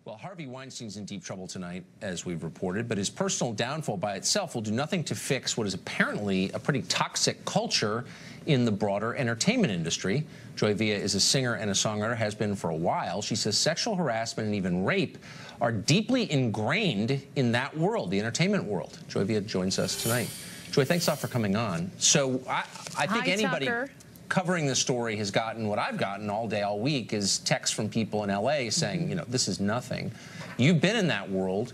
Well, Harvey Weinstein's in deep trouble tonight, as we've reported, but his personal downfall by itself will do nothing to fix what is apparently a pretty toxic culture in the broader entertainment industry. Joy Villa is a singer and a songwriter, has been for a while. She says sexual harassment and even rape are deeply ingrained in that world, the entertainment world. Joy Villa joins us tonight. Joy, thanks a lot for coming on. So I think anybody covering the story has gotten what I've gotten all day, all week, is texts from people in L.A. saying, you know, this is nothing. You've been in that world.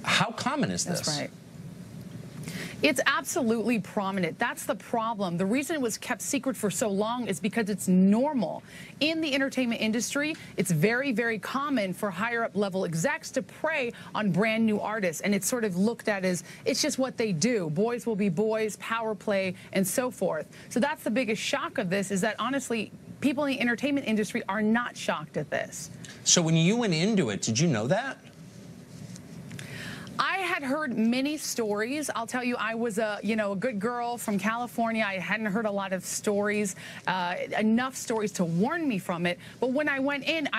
How common is this? That's right. It's absolutely prominent. That's the problem. The reason it was kept secret for so long is because it's normal. In the entertainment industry, it's very, very common for higher up level execs to prey on brand new artists. And it's sort of looked at as, it's just what they do. Boys will be boys, power play, and so forth. So that's the biggest shock of this, is that honestly, people in the entertainment industry are not shocked at this. So when you went into it, did you know that? I had heard many stories. I'll tell you, I was a good girl from California. I hadn't heard a lot of stories, enough stories to warn me from it. But when I went in,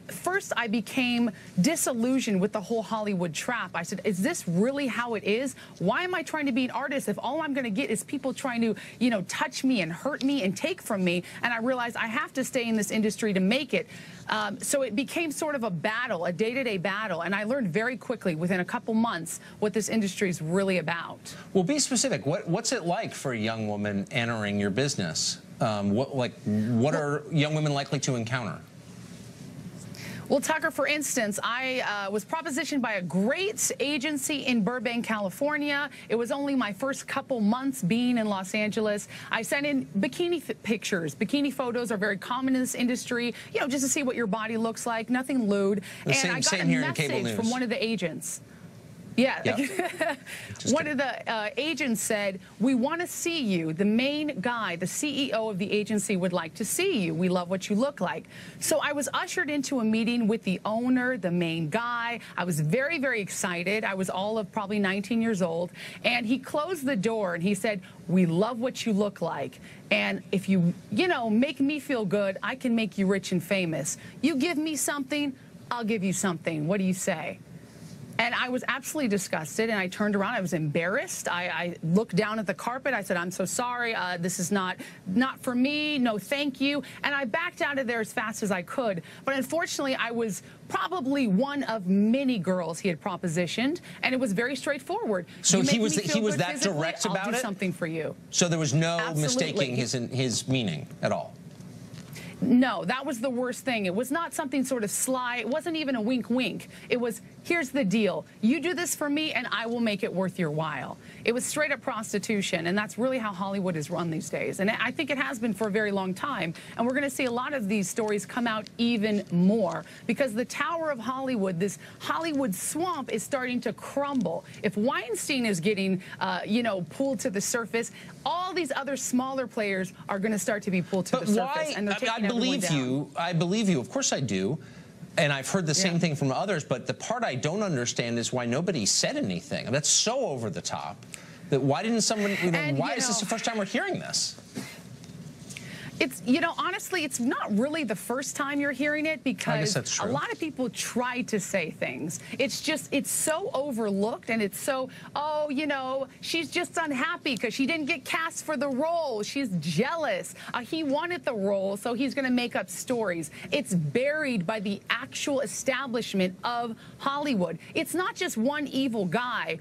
First, I became disillusioned with the whole Hollywood trap. I said, is this really how it is? Why am I trying to be an artist if all I'm going to get is people trying to, touch me and hurt me and take from me? And I realized I have to stay in this industry to make it. So it became sort of a battle, a day-to-day battle. And I learned very quickly, within a couple months, what this industry is really about. Well, be specific. What's it like for a young woman entering your business? What are young women likely to encounter? Well, Tucker, for instance, I was propositioned by a great agency in Burbank, California. It was only my first couple months being in Los Angeles. I sent in bikini pictures. Bikini photos are very common in this industry, just to see what your body looks like, nothing lewd. And I got a message from one of the agents. Yeah. One of the agents said, we want to see you. The main guy, the CEO of the agency, would like to see you. We love what you look like. So I was ushered into a meeting with the owner, the main guy. I was very, very excited. I was all of probably 19 years old. And he closed the door and he said, we love what you look like. And if you, make me feel good, I can make you rich and famous. You give me something, I'll give you something. What do you say? And I was absolutely disgusted, and I turned around. I was embarrassed. I looked down at the carpet. I said, I'm so sorry. This is not for me. No, thank you. And I backed out of there as fast as I could. But unfortunately, I was probably one of many girls he had propositioned, and it was very straightforward. So he was that direct about it? I'll do something for you. So there was no mistaking his meaning at all? No, that was the worst thing. It was not something sort of sly. It wasn't even a wink wink. It was, here's the deal. You do this for me and I will make it worth your while. It was straight up prostitution, and that's really how Hollywood is run these days. And I think it has been for a very long time. And we're going to see a lot of these stories come out even more, because the Tower of Hollywood, this Hollywood swamp, is starting to crumble. If Weinstein is getting, pulled to the surface, all these other smaller players are going to start to be pulled to the surface. And they're taking everyone down. I believe you. Of course I do. And I've heard the same thing from others. But the part I don't understand is why nobody said anything. That's so over the top. That why didn't someone, why is this the first time we're hearing this? It's, honestly, it's not really the first time you're hearing it, because a lot of people try to say things. It's just, it's so overlooked, and it's so, she's just unhappy because she didn't get cast for the role. She's jealous. He wanted the role, so he's going to make up stories. It's buried by the actual establishment of Hollywood. It's not just one evil guy.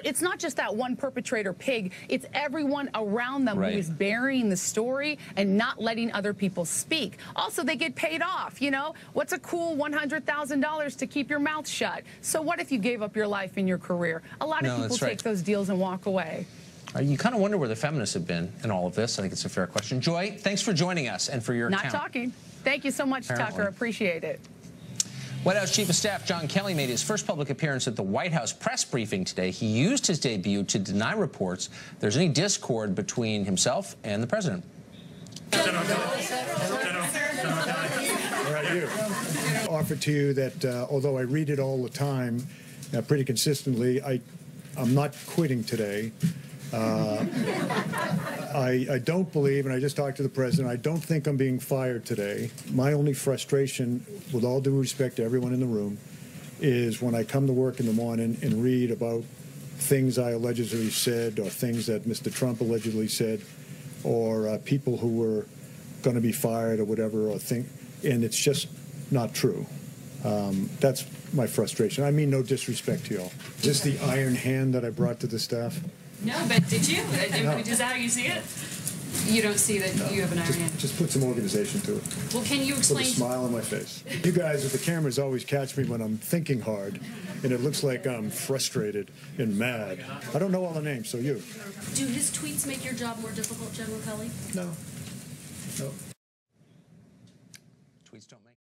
It's not just that one perpetrator pig. It's everyone around them who is burying the story and not letting other people speak. Also, they get paid off, What's a cool $100,000 to keep your mouth shut? So what if you gave up your life and your career? A lot of people take those deals and walk away. You kind of wonder where the feminists have been in all of this. I think it's a fair question. Joy, thanks for joining us and for your account. Not talking. Thank you so much, Tucker. Appreciate it. White House Chief of Staff John Kelly made his first public appearance at the White House press briefing today. He used his debut to deny reports there's any discord between himself and the president. Offer to you that although I read it all the time, pretty consistently, I'm not quitting today. I don't believe, and I just talked to the president, I don't think I'm being fired today. My only frustration, with all due respect to everyone in the room, is when I come to work in the morning and read about things I allegedly said or things that Mr. Trump allegedly said or people who were going to be fired or whatever, and it's just not true. That's my frustration. I mean no disrespect to y'all. Just the iron hand that I brought to the staff. No, but did you? No. Is that how you see it? You don't see that you have an iron hand? Just put some organization to it. Well, can you explain? Put a smile on my face. You guys with the cameras always catch me when I'm thinking hard, and it looks like I'm frustrated and mad. I don't know all the names, so you. Do his tweets make your job more difficult, General Kelly? No. No. Tweets don't make